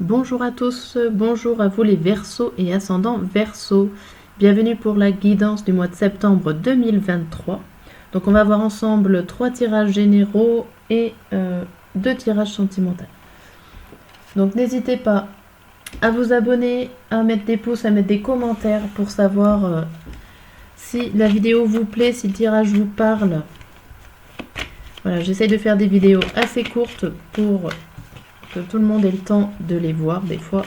Bonjour à tous, bonjour à vous les Verseaux et ascendants Verseaux. Bienvenue pour la guidance du mois de septembre 2023. Donc on va voir ensemble 3 tirages généraux et 2 tirages sentimentaux. Donc n'hésitez pas à vous abonner, à mettre des pouces, à mettre des commentaires pour savoir si la vidéo vous plaît, si le tirage vous parle. Voilà, j'essaye de faire des vidéos assez courtes pour que tout le monde ait le temps de les voir. Des fois,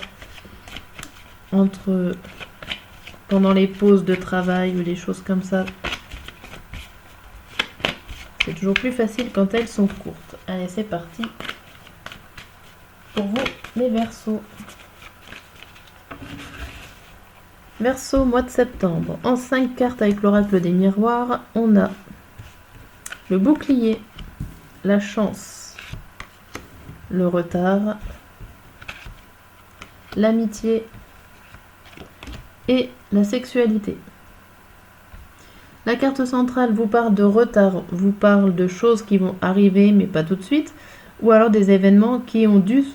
pendant les pauses de travail ou des choses comme ça, c'est toujours plus facile quand elles sont courtes. Allez, c'est parti pour vous les Verseaux. Verseau, mois de septembre. En 5 cartes avec l'oracle des miroirs, on a le bouclier, la chance, le retard, l'amitié et la sexualité. La carte centrale vous parle de retard, vous parle de choses qui vont arriver mais pas tout de suite, ou alors des événements qui ont dû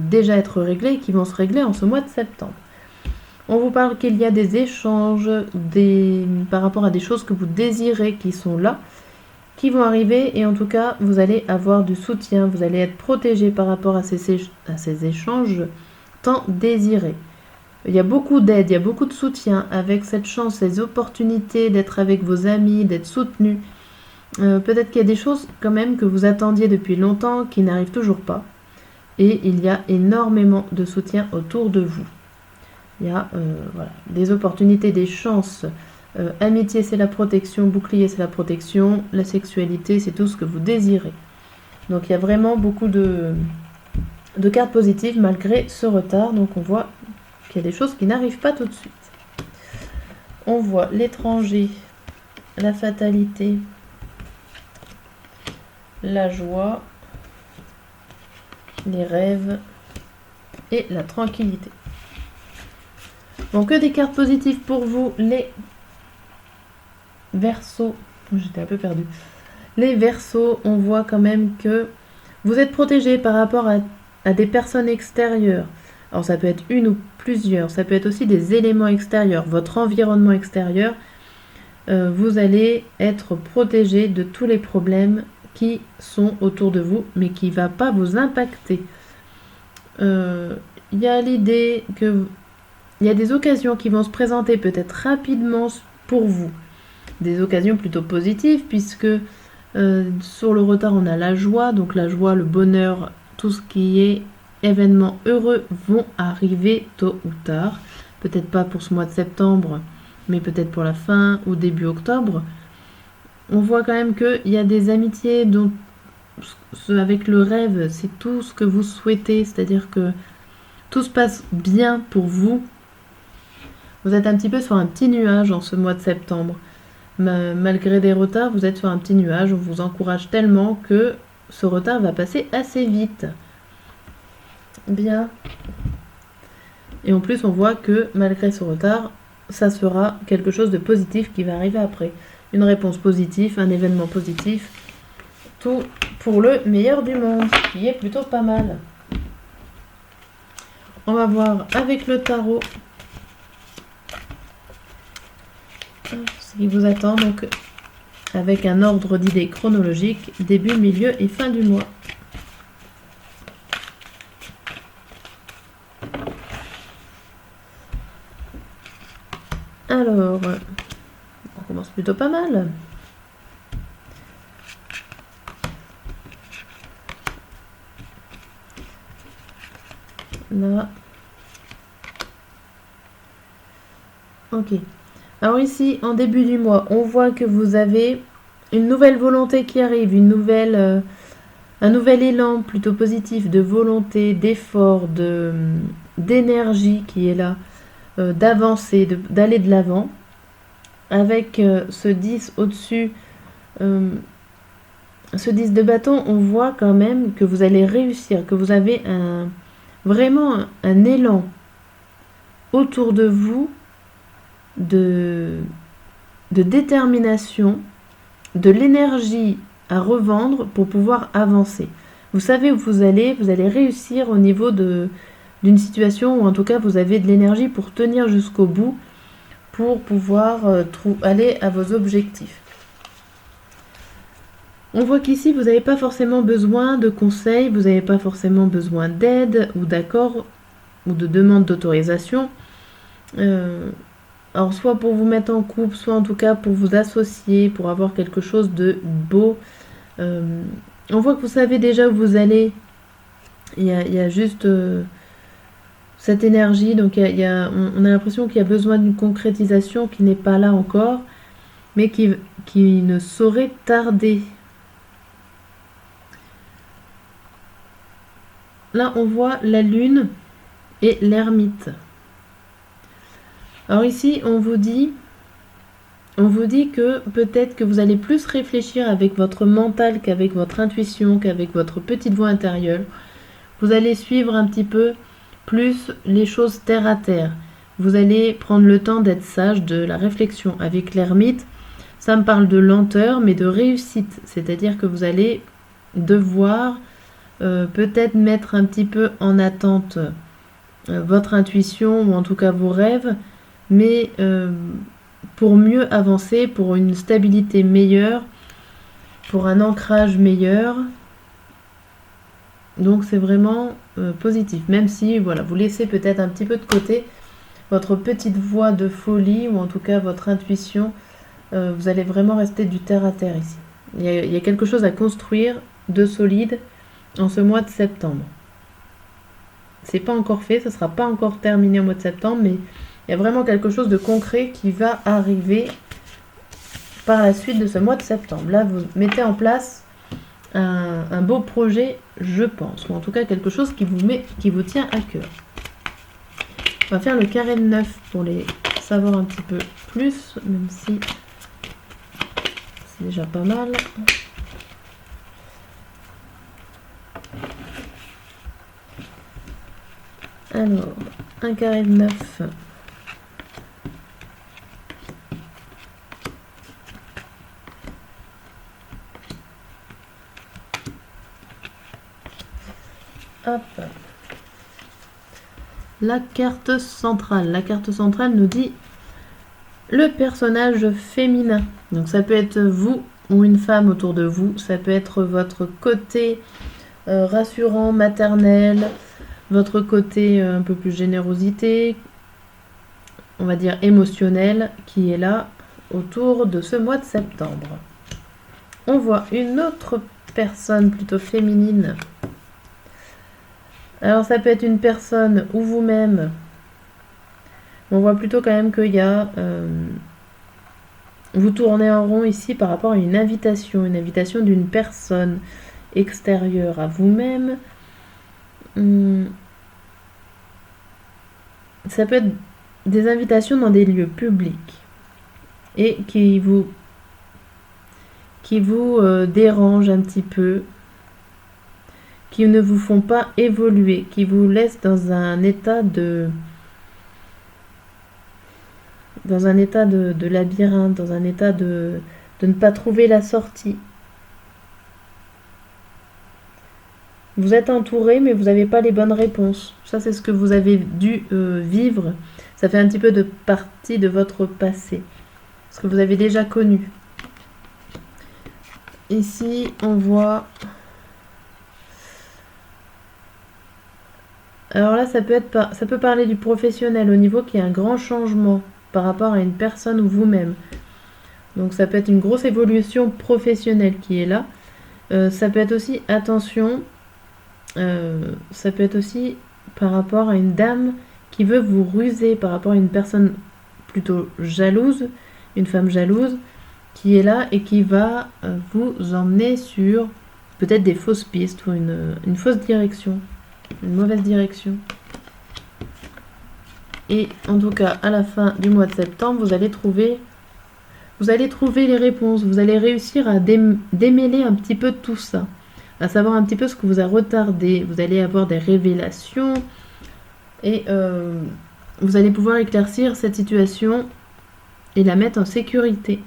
déjà être réglés et qui vont se régler en ce mois de septembre. On vous parle qu'il y a des échanges par rapport à des choses que vous désirez qui sont là, qui vont arriver, et en tout cas vous allez avoir du soutien, vous allez être protégé par rapport à ces échanges tant désirés. Il y a beaucoup d'aide, il y a beaucoup de soutien avec cette chance, ces opportunités d'être avec vos amis, d'être soutenu. Peut-être qu'il y a des choses quand même que vous attendiez depuis longtemps qui n'arrivent toujours pas. Et il y a énormément de soutien autour de vous. Il y a des opportunités, des chances. Amitié, c'est la protection. Bouclier, c'est la protection. La sexualité, c'est tout ce que vous désirez. Donc il y a vraiment beaucoup de cartes positives malgré ce retard. Donc on voit qu'il y a des choses qui n'arrivent pas tout de suite. On voit l'étranger, la fatalité, la joie, les rêves et la tranquillité. Donc que des cartes positives pour vous, les Verseaux. J'étais un peu perdue. Les Verseaux, on voit quand même que vous êtes protégés par rapport à des personnes extérieures. Alors ça peut être une ou plusieurs, ça peut être aussi des éléments extérieurs, votre environnement extérieur. Vous allez être protégé de tous les problèmes qui sont autour de vous, mais qui ne va pas vous impacter. Il y a l'idée que il y a des occasions qui vont se présenter peut-être rapidement pour vous. Des occasions plutôt positives, puisque sur le retard, on a la joie. Donc la joie, le bonheur, tout ce qui est événements heureux vont arriver tôt ou tard. Peut-être pas pour ce mois de septembre, mais peut-être pour la fin ou début octobre. On voit quand même qu'il y a des amitiés dont, avec le rêve, c'est tout ce que vous souhaitez. C'est-à-dire que tout se passe bien pour vous. Vous êtes un petit peu sur un petit nuage en ce mois de septembre. Malgré des retards, vous êtes sur un petit nuage. On vous encourage tellement que ce retard va passer assez vite. Bien. Et en plus, on voit que malgré ce retard, ça sera quelque chose de positif qui va arriver après. Une réponse positive, un événement positif. Tout pour le meilleur du monde, qui est plutôt pas mal. On va voir avec le tarot ce qui vous attend, donc avec un ordre d'idées chronologique, début, milieu et fin du mois. Alors, on commence plutôt pas mal. Là. Ok. Alors ici, en début du mois, on voit que vous avez une nouvelle volonté qui arrive, un nouvel élan plutôt positif de volonté, d'effort, d'énergie qui est là, d'avancer, d'aller de l'avant. Avec ce 10 au-dessus, ce 10 de bâton, on voit quand même que vous allez réussir, que vous avez vraiment un élan autour de vous de détermination, de l'énergie à revendre pour pouvoir avancer. vous savez où vous allez réussir au niveau d'une situation, ou en tout cas vous avez de l'énergie pour tenir jusqu'au bout, pour pouvoir aller à vos objectifs. On voit qu'ici, vous n'avez pas forcément besoin de conseils, vous n'avez pas forcément besoin d'aide ou d'accord ou de demande d'autorisation. Alors, soit pour vous mettre en couple, soit en tout cas pour vous associer, pour avoir quelque chose de beau. On voit que vous savez déjà où vous allez. Il y a juste cette énergie, donc on a l'impression qu'il y a besoin d'une concrétisation qui n'est pas là encore, mais qui ne saurait tarder. Là, on voit la lune et l'ermite. Alors ici, on vous dit que peut-être que vous allez plus réfléchir avec votre mental qu'avec votre intuition, qu'avec votre petite voix intérieure. Vous allez suivre un petit peu plus les choses terre à terre. Vous allez prendre le temps d'être sage, de la réflexion. Avec l'ermite, ça me parle de lenteur, mais de réussite. C'est-à-dire que vous allez devoir peut-être mettre un petit peu en attente votre intuition, ou en tout cas vos rêves, mais pour mieux avancer, pour une stabilité meilleure, pour un ancrage meilleur. Donc c'est vraiment positif, même si voilà, vous laissez peut-être un petit peu de côté votre petite voix de folie, ou en tout cas votre intuition. Vous allez vraiment rester du terre à terre ici. Il y a quelque chose à construire de solide en ce mois de septembre. C'est pas encore fait, ce sera pas encore terminé au mois de septembre, mais il y a vraiment quelque chose de concret qui va arriver par la suite de ce mois de septembre. Là, vous mettez en place un beau projet, je pense, ou en tout cas quelque chose qui vous tient à cœur. On va faire le carré de 9 pour les savoir un petit peu plus, même si c'est déjà pas mal. Alors, un carré de 9. Hop. La carte centrale. La carte centrale nous dit le personnage féminin. Donc ça peut être vous ou une femme autour de vous. Ça peut être votre côté rassurant, maternel, votre côté un peu plus générosité, on va dire émotionnel, qui est là autour de ce mois de septembre. On voit une autre personne plutôt féminine. Alors ça peut être une personne ou vous-même. On voit plutôt quand même qu'il y a... vous tournez en rond ici par rapport à une invitation d'une personne extérieure à vous-même. Ça peut être des invitations dans des lieux publics et qui vous dérangent un petit peu, qui ne vous font pas évoluer, qui vous laissent dans un état de labyrinthe, dans un état de ne pas trouver la sortie. Vous êtes entouré, mais vous n'avez pas les bonnes réponses. Ça, c'est ce que vous avez dû vivre. Ça fait un petit peu de partie de votre passé, ce que vous avez déjà connu. Ici, on voit... Alors là, ça peut parler du professionnel, au niveau qu'il y a un grand changement par rapport à une personne ou vous-même. Donc ça peut être une grosse évolution professionnelle qui est là. Ça peut être aussi, attention, ça peut être aussi par rapport à une dame qui veut vous ruser, par rapport à une personne plutôt jalouse, une femme jalouse, qui est là et qui va vous emmener sur peut-être des fausses pistes ou une fausse direction, une mauvaise direction. Et en tout cas, à la fin du mois de septembre, vous allez trouver les réponses, vous allez réussir à démêler un petit peu tout ça, à savoir un petit peu ce que vous a retardé. Vous allez avoir des révélations et vous allez pouvoir éclaircir cette situation et la mettre en sécurité.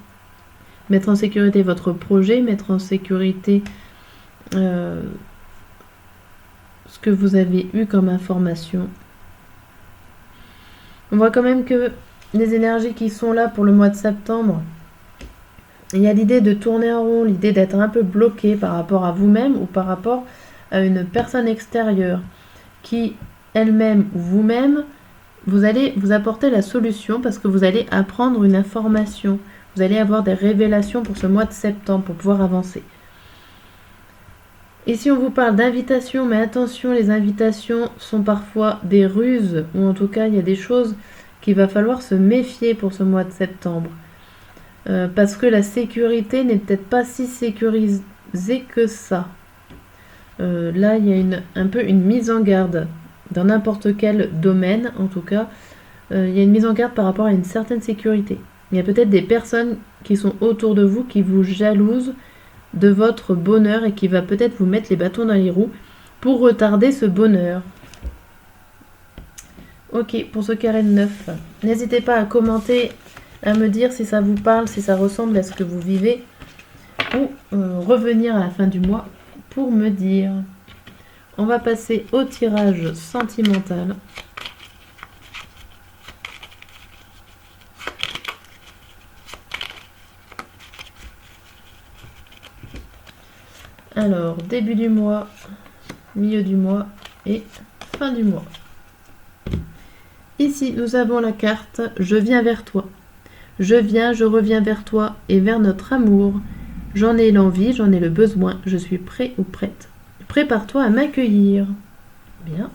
Mettre en sécurité votre projet, mettre en sécurité ce que vous avez eu comme information. On voit quand même que les énergies qui sont là pour le mois de septembre, il y a l'idée de tourner en rond, l'idée d'être un peu bloqué par rapport à vous-même ou par rapport à une personne extérieure qui, elle-même ou vous-même, vous allez vous apporter la solution parce que vous allez apprendre une information. Vous allez avoir des révélations pour ce mois de septembre pour pouvoir avancer. Ici, on vous parle d'invitations, mais attention, les invitations sont parfois des ruses, ou en tout cas, il y a des choses qu'il va falloir se méfier pour ce mois de septembre. Parce que la sécurité n'est peut-être pas si sécurisée que ça. Là, il y a un peu une mise en garde dans n'importe quel domaine, en tout cas. Il y a une mise en garde par rapport à une certaine sécurité. Il y a peut-être des personnes qui sont autour de vous qui vous jalousent de votre bonheur et qui va peut-être vous mettre les bâtons dans les roues pour retarder ce bonheur. Ok, pour ce carré de 9, n'hésitez pas à commenter, à me dire si ça vous parle, si ça ressemble à ce que vous vivez, ou revenir à la fin du mois pour me dire. On va passer au tirage sentimental. Alors, début du mois, milieu du mois et fin du mois. Ici, nous avons la carte « Je viens vers toi ». Je viens, je reviens vers toi et vers notre amour. J'en ai l'envie, j'en ai le besoin, je suis prêt ou prête. Prépare-toi à m'accueillir. Bien.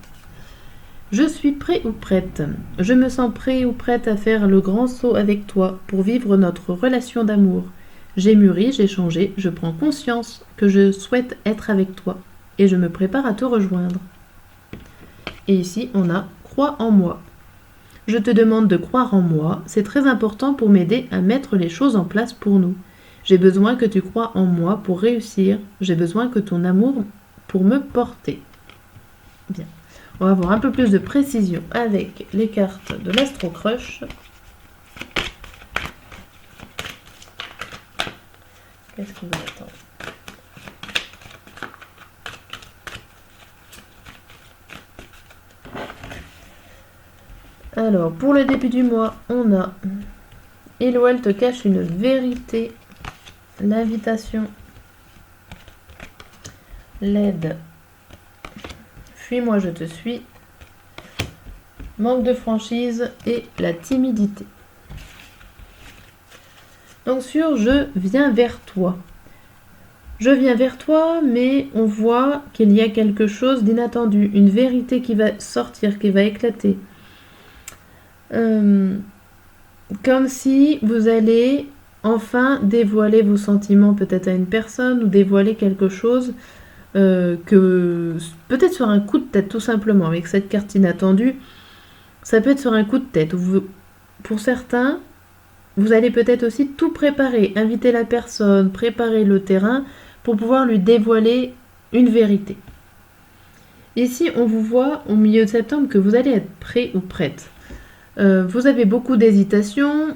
Je suis prêt ou prête. Je me sens prêt ou prête à faire le grand saut avec toi pour vivre notre relation d'amour. J'ai mûri, j'ai changé, je prends conscience que je souhaite être avec toi et je me prépare à te rejoindre. Et ici, on a « Crois en moi ». Je te demande de croire en moi, c'est très important pour m'aider à mettre les choses en place pour nous. J'ai besoin que tu crois en moi pour réussir, j'ai besoin que ton amour pour me porter. Bien, on va avoir un peu plus de précision avec les cartes de l'Astro Crush. Qu'est-ce qui vous attend ? Alors, pour le début du mois, on a Hello, elle te cache une vérité, l'invitation, l'aide, fuis-moi, je te suis, manque de franchise et la timidité. Donc sur je viens vers toi. Je viens vers toi, mais on voit qu'il y a quelque chose d'inattendu, une vérité qui va sortir, qui va éclater. Comme si vous allez enfin dévoiler vos sentiments peut-être à une personne ou dévoiler quelque chose que peut-être sur un coup de tête tout simplement avec cette carte inattendue. Ça peut être sur un coup de tête. Pour certains, vous allez peut-être aussi tout préparer, inviter la personne, préparer le terrain pour pouvoir lui dévoiler une vérité. Ici, on vous voit au milieu de septembre que vous allez être prêt ou prête. Vous avez beaucoup d'hésitation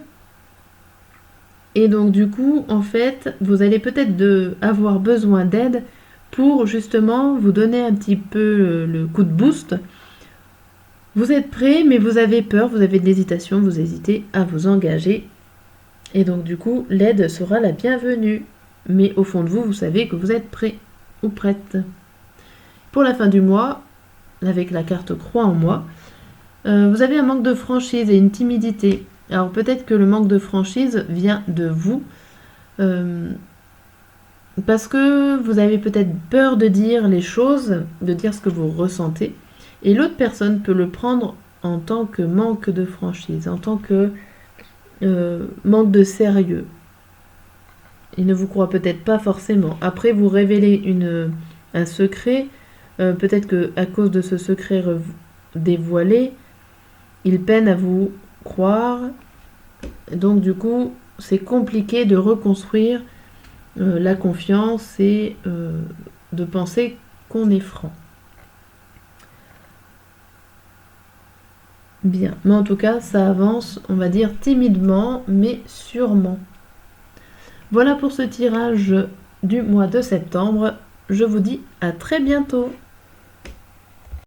et donc du coup, en fait, vous allez peut-être avoir besoin d'aide pour justement vous donner un petit peu le coup de boost. Vous êtes prêt, mais vous avez peur, vous avez de l'hésitation, vous hésitez à vous engager. Et donc du coup, l'aide sera la bienvenue. Mais au fond de vous, vous savez que vous êtes prêt ou prête. Pour la fin du mois, avec la carte Croix en moi, vous avez un manque de franchise et une timidité. Alors peut-être que le manque de franchise vient de vous, parce que vous avez peut-être peur de dire les choses, de dire ce que vous ressentez, et l'autre personne peut le prendre en tant que manque de franchise, en tant que manque de sérieux. Il ne vous croit peut-être pas forcément. Après, vous révélez un secret, peut-être qu'à cause de ce secret dévoilé, il peine à vous croire. Donc du coup, c'est compliqué de reconstruire la confiance et de penser qu'on est franc. Bien, mais en tout cas, ça avance, on va dire timidement, mais sûrement. Voilà pour ce tirage du mois de septembre. Je vous dis à très bientôt.